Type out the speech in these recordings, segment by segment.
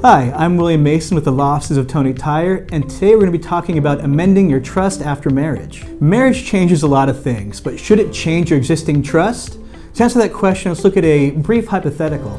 Hi, I'm William Mason with the Law Offices of Tony Tyer, and today we're going to be talking about amending your trust after marriage. Marriage changes a lot of things, but should it change your existing trust? To answer that question, let's look at a brief hypothetical.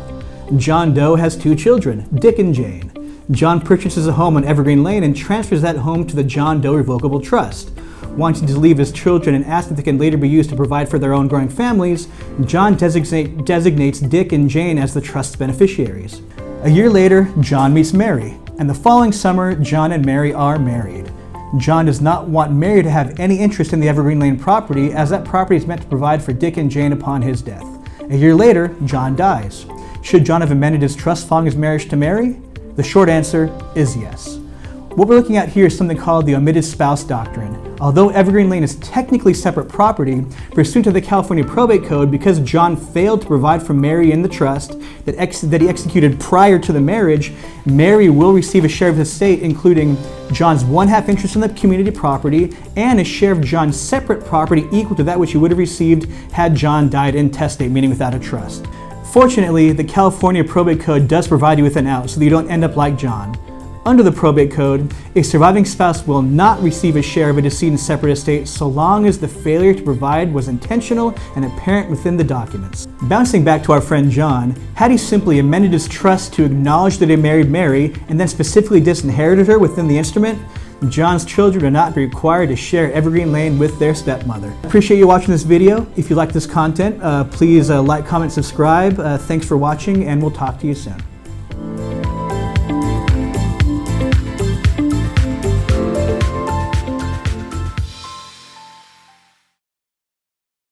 John Doe has two children, Dick and Jane. John purchases a home on Evergreen Lane and transfers that home to the John Doe Revocable Trust. Wanting to leave his children an asset that can later be used to provide for their own growing families, John designates Dick and Jane as the trust's beneficiaries. A year later, John meets Mary, and the following summer, John and Mary are married. John does not want Mary to have any interest in the Evergreen Lane property, as that property is meant to provide for Dick and Jane upon his death. A year later, John dies. Should John have amended his trust following his marriage to Mary? The short answer is yes. What we're looking at here is something called the Omitted Spouse Doctrine. Although Evergreen Lane is technically separate property, pursuant to the California Probate Code, because John failed to provide for Mary in the trust that he executed prior to the marriage, Mary will receive a share of his estate, including John's 1/2 interest in the community property and a share of John's separate property equal to that which he would have received had John died intestate, meaning without a trust. Fortunately, the California Probate Code does provide you with an out so that you don't end up like John. Under the probate code, a surviving spouse will not receive a share of a decedent's separate estate so long as the failure to provide was intentional and apparent within the documents. Bouncing back to our friend John, had he simply amended his trust to acknowledge that he married Mary and then specifically disinherited her within the instrument, John's children would not be required to share Evergreen Lane with their stepmother. Appreciate you watching this video. If you like this content, please like, comment, subscribe. Thanks for watching, and we'll talk to you soon.